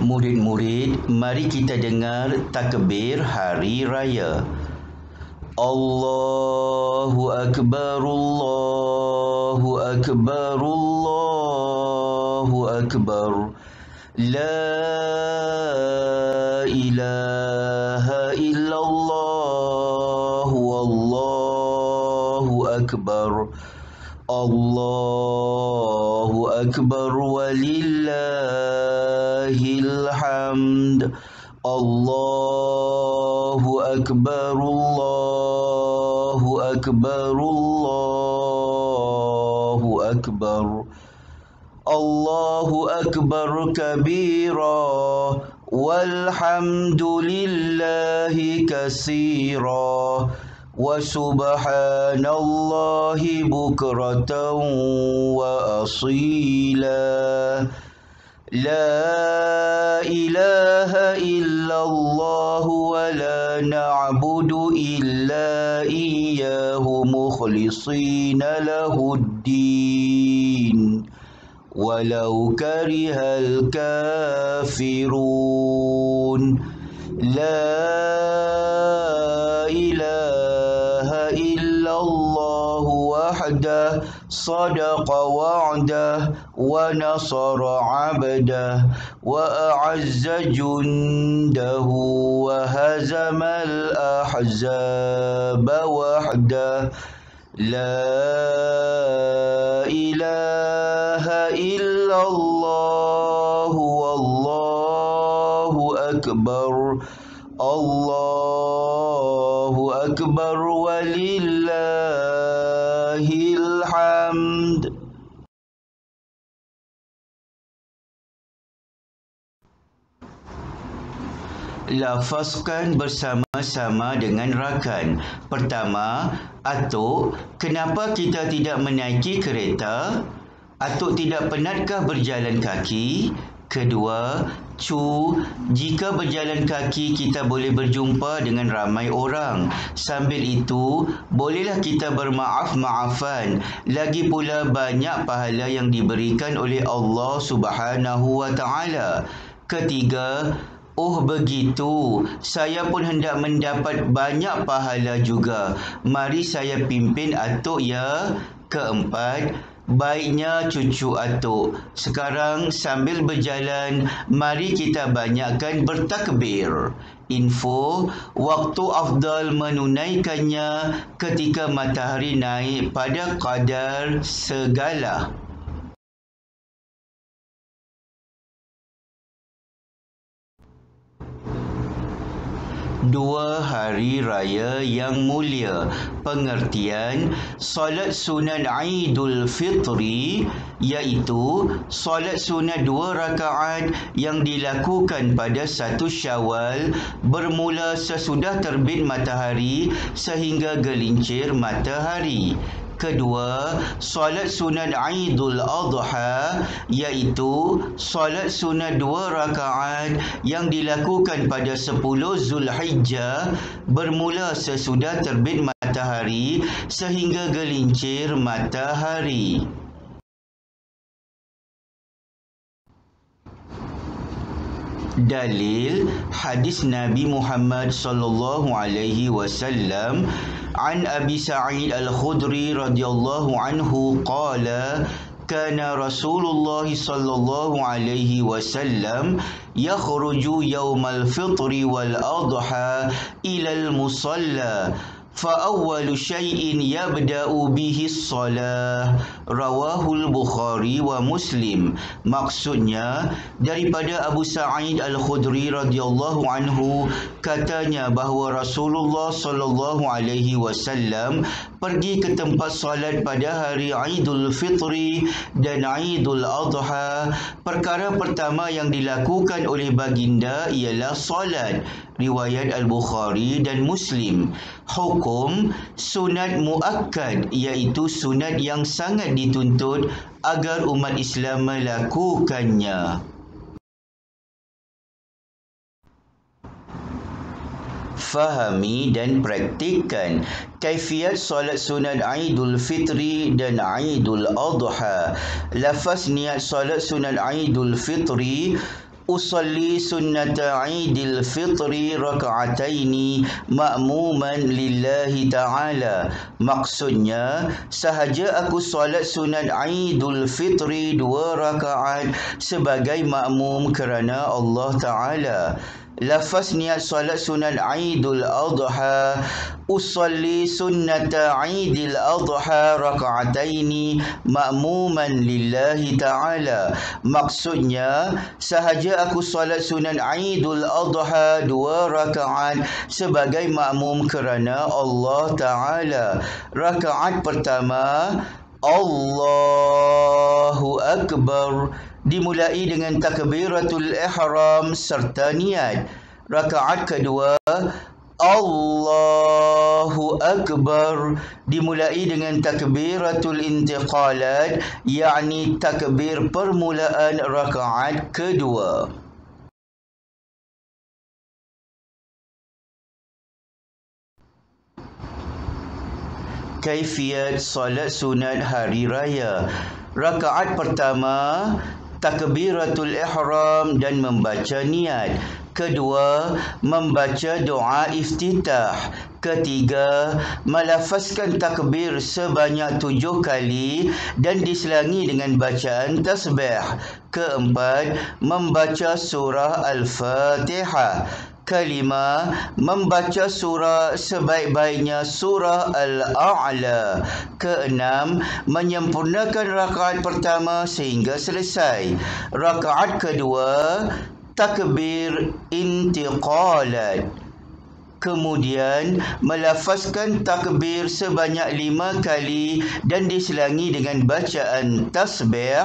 Murid-murid, mari kita dengar takbir hari raya. Allahu Akbar, Allahu Akbar, Allahu Akbar. La ilaha illallah, Wallahu Akbar. Allahu Akbar walillahil hamd. Allahu Akbar, Allahu Akbar, Allahu Akbar. Allahu Akbar kabira walhamdulillahi katsira. Wasubhanallahi bukratan wa asila. La ilaha illallah wa la na'budu illa iyyahu mukhlishina lahuddin walau karihal kafirun. La ilaha illallah wahdah sadaqa wa'dah wa nasara 'abdah wa a'azza jundahu wa hazamal ahzaba wahdah. La ilaha illallah wallahu akbar. Allahu Akbar walillahil hamd. Lafazkan bersama-sama dengan rakan. Pertama, Atuk, kenapa kita tidak menaiki kereta? Atuk tidak penatkah berjalan kaki? Kedua, Cu, jika berjalan kaki kita boleh berjumpa dengan ramai orang. Sambil itu, bolehlah kita bermaaf-maafan. Lagi pula banyak pahala yang diberikan oleh Allah Subhanahu wa Ta'ala. Ketiga, oh begitu, saya pun hendak mendapat banyak pahala juga. Mari saya pimpin Atuk ya. Keempat, baiknya cucu Atuk. Sekarang sambil berjalan, mari kita banyakkan bertakbir. Info, waktu afdal menunaikannya ketika matahari naik pada qadar segala. Dua hari raya yang mulia. Pengertian solat sunat Aidul Fitri iaitu solat sunat 2 rakaat yang dilakukan pada 1 Syawal bermula sesudah terbit matahari sehingga gelincir matahari. Kedua, solat sunat Aidul Adha iaitu solat sunat 2 rakaat yang dilakukan pada 10 Zulhijjah bermula sesudah terbit matahari sehingga gelincir matahari. Dalil hadis Nabi Muhammad sallallahu alaihi wasallam an Abi Sa'id Al-Khudri radhiyallahu anhu qala kana Rasulullah sallallahu alaihi wasallam yakhruju yaumal fitri wal adha ila al-musalla فأول شيء يبدأ به الصلاة rawahul Bukhari wa Muslim. Maksudnya daripada Abu Sa'id Al-Khudri radhiyallahu anhu katanya bahawa Rasulullah sallallahu alaihi wasallam pergi ke tempat solat pada hari Aidul Fitri dan Aidul Adha. Perkara pertama yang dilakukan oleh baginda ialah solat. Riwayat Al-Bukhari dan Muslim. Hukum sunat muakkad iaitu sunat yang sangat dituntut agar umat Islam melakukannya. Fahami dan praktikkan kaifiat solat sunat Aidul Fitri dan Aidul Adha. Lafaz niat solat sunat Aidul Fitri usalli sunnata Idil Fitri raka'ataini ma'muman lillahi ta'ala. Maksudnya, sahaja aku solat sunat Idul Fitri 2 rakaat sebagai makmum kerana Allah Ta'ala. Lafaz niat solat sunat Idul Adha, usalli sunnata Idil Adha raka'ataini ma'muman lillahi ta'ala. Maksudnya, sahaja aku solat sunat Idul Adha 2 rakaat sebagai makmum kerana Allah Ta'ala. Rakaat pertama, Allahu Akbar, dimulai dengan takbiratul ihram serta niat. Rakaat kedua, Allahu Akbar, dimulai dengan takbiratul intiqalat, yakni takbir permulaan rakaat kedua. Kaifiat solat sunat hari raya. Rakaat pertama, takbiratul ihram dan membaca niat. Kedua, membaca doa iftitah. Ketiga, melafazkan takbir sebanyak 7 kali dan diselangi dengan bacaan tasbih. Keempat, membaca surah Al-Fatihah. Kelima, membaca surah sebaik-baiknya surah Al-A'la. Keenam, menyempurnakan rakaat pertama sehingga selesai. Rakaat kedua, takbir intiqalat. Kemudian, melafazkan takbir sebanyak 5 kali dan diselangi dengan bacaan tasbih.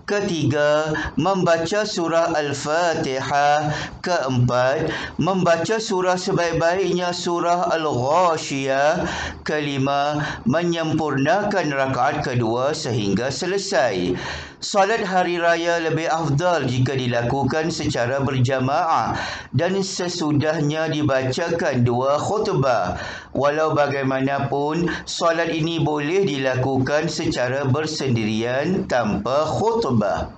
Ketiga, membaca surah Al-Fatihah. Keempat, membaca surah sebaik-baiknya surah Al-Ghashiyah. Kelima, menyempurnakan rakaat kedua sehingga selesai. Salat hari raya lebih afdal jika dilakukan secara berjamaah dan sesudahnya dibacakan 2 khutbah. Walau bagaimanapun, salat ini boleh dilakukan secara bersendirian tanpa khutbah.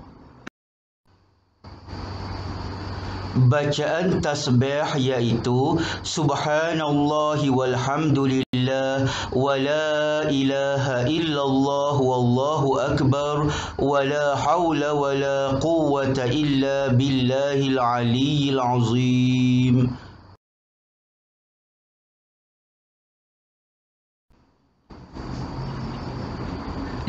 Bacaan tasbih iaitu Subhanallahi walhamdulillah wa la ilaha illallah wallahu akbar wa la hawla wa la quwwata illa billahil aliyyil azim.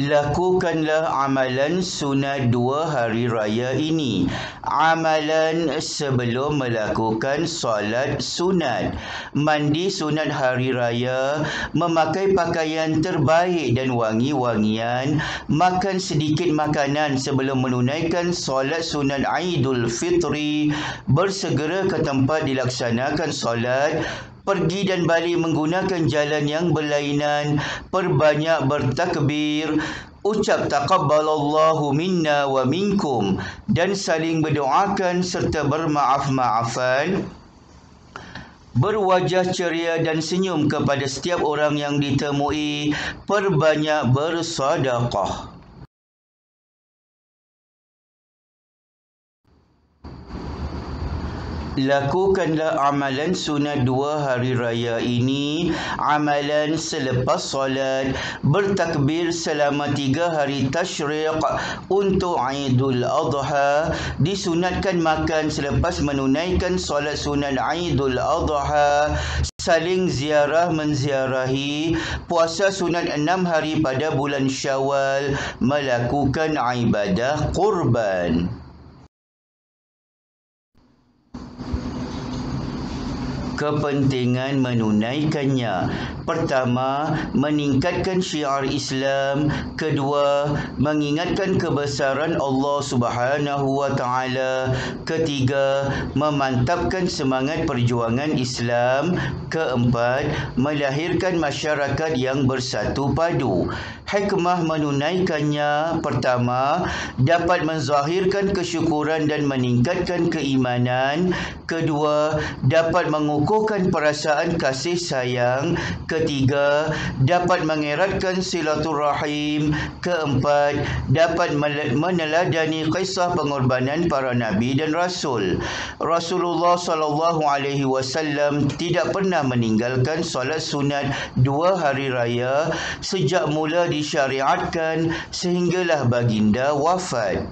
Lakukanlah amalan sunat 2 hari raya ini. Amalan sebelum melakukan solat sunat. Mandi sunat hari raya, memakai pakaian terbaik dan wangi-wangian, makan sedikit makanan sebelum menunaikan solat sunat Idul Fitri, bersegera ke tempat dilaksanakan solat, pergi dan balik menggunakan jalan yang berlainan, perbanyak bertakbir, ucap taqabbalallahu minna wa minkum dan saling berdoakan serta bermaaf-maafan, berwajah ceria dan senyum kepada setiap orang yang ditemui, perbanyak bersedekah. Lakukanlah amalan sunat 2 hari raya ini. Amalan selepas solat, bertakbir selama 3 hari tasyriq untuk Idul Adha. Disunatkan makan selepas menunaikan solat sunat Idul Adha. Saling ziarah menziarahi. Puasa sunat 6 hari pada bulan Syawal. Melakukan ibadah qurban. Kepentingan menunaikannya. Pertama, meningkatkan syiar Islam. Kedua, mengingatkan kebesaran Allah Subhanahu wa taala. Ketiga, memantapkan semangat perjuangan Islam. Keempat, melahirkan masyarakat yang bersatu padu. hikmah menunaikannya. Pertama, dapat menzahirkan kesyukuran dan meningkatkan keimanan. Kedua, dapat mengukuhkan perasaan kasih sayang. Ketiga, dapat mengeratkan silaturahim. Keempat, dapat meneladani kisah pengorbanan para nabi dan rasul. Rasulullah SAW tidak pernah meninggalkan solat sunat 2 hari raya sejak mula disyariatkan sehinggalah baginda wafat.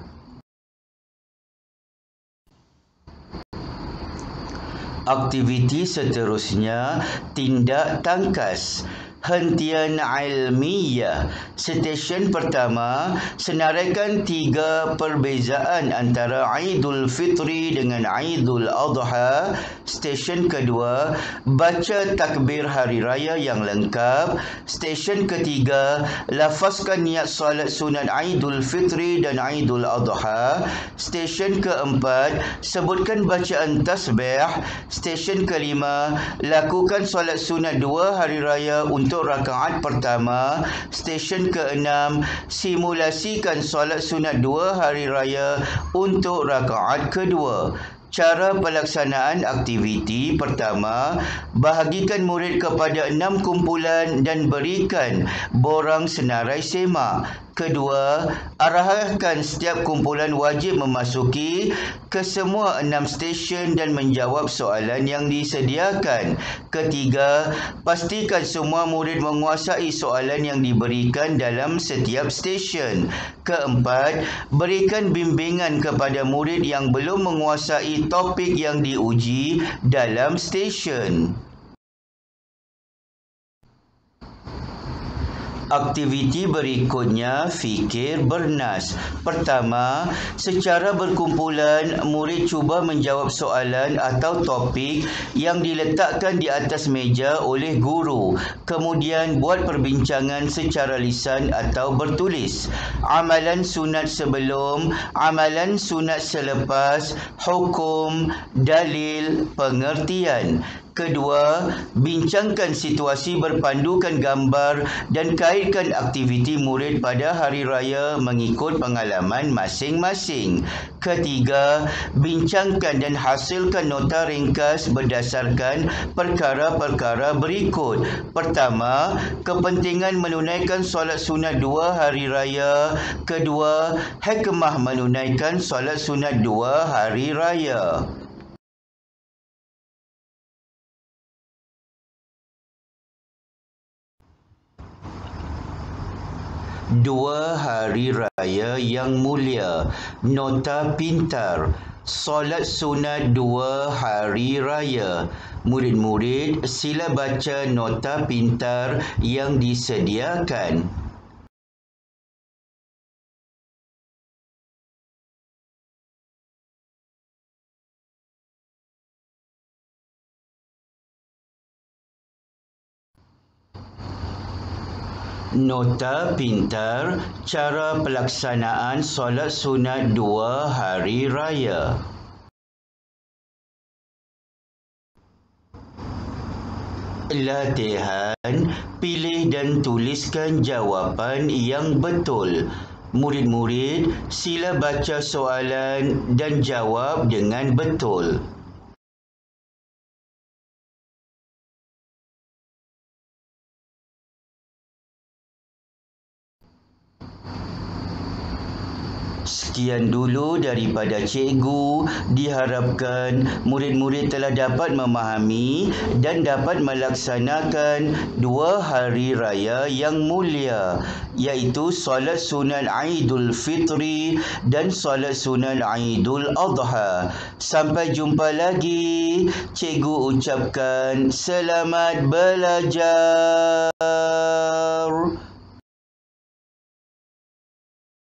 Aktiviti seterusnya, tindak tangkas. Hentian ilmiah. Stesen pertama, senaraikan 3 perbezaan antara Aidul Fitri dengan Aidul Adha. Stesen kedua, baca takbir hari raya yang lengkap. Stesen ketiga, lafazkan niat solat sunat Aidul Fitri dan Aidul Adha. Stesen keempat, sebutkan bacaan tasbih. Stesen kelima, lakukan solat sunat 2 hari raya untuk rakaat pertama. Stesen keenam, simulasikan solat sunat 2 hari raya untuk rakaat kedua. Cara pelaksanaan aktiviti pertama, bahagikan murid kepada 6 kumpulan dan berikan borang senarai semak. Kedua, arahkan setiap kumpulan wajib memasuki ke semua 6 stesen dan menjawab soalan yang disediakan. Ketiga, pastikan semua murid menguasai soalan yang diberikan dalam setiap stesen. Keempat, berikan bimbingan kepada murid yang belum menguasai topik yang diuji dalam stesen. Aktiviti berikutnya, fikir bernas. Pertama, secara berkumpulan, murid cuba menjawab soalan atau topik yang diletakkan di atas meja oleh guru. Kemudian, buat perbincangan secara lisan atau bertulis. Amalan sunat sebelum, amalan sunat selepas, hukum, dalil, pengertian. Kedua, bincangkan situasi berpandukan gambar dan kaitkan aktiviti murid pada hari raya mengikut pengalaman masing-masing. Ketiga, bincangkan dan hasilkan nota ringkas berdasarkan perkara-perkara berikut. Pertama, kepentingan menunaikan solat sunat 2 hari raya. Kedua, hikmah menunaikan solat sunat 2 hari raya. 2 hari raya yang mulia. Nota pintar. Solat sunat 2 hari raya. Murid-murid, sila baca nota pintar yang disediakan. Nota pintar, cara pelaksanaan solat sunat 2 hari raya. Latihan, pilih dan tuliskan jawapan yang betul. Murid-murid, sila baca soalan dan jawab dengan betul. Sekian dulu daripada cikgu. Diharapkan murid-murid telah dapat memahami dan dapat melaksanakan 2 hari raya yang mulia, iaitu solat sunat Aidul Fitri dan solat sunat Aidul Adha. Sampai jumpa lagi. Cikgu ucapkan selamat belajar.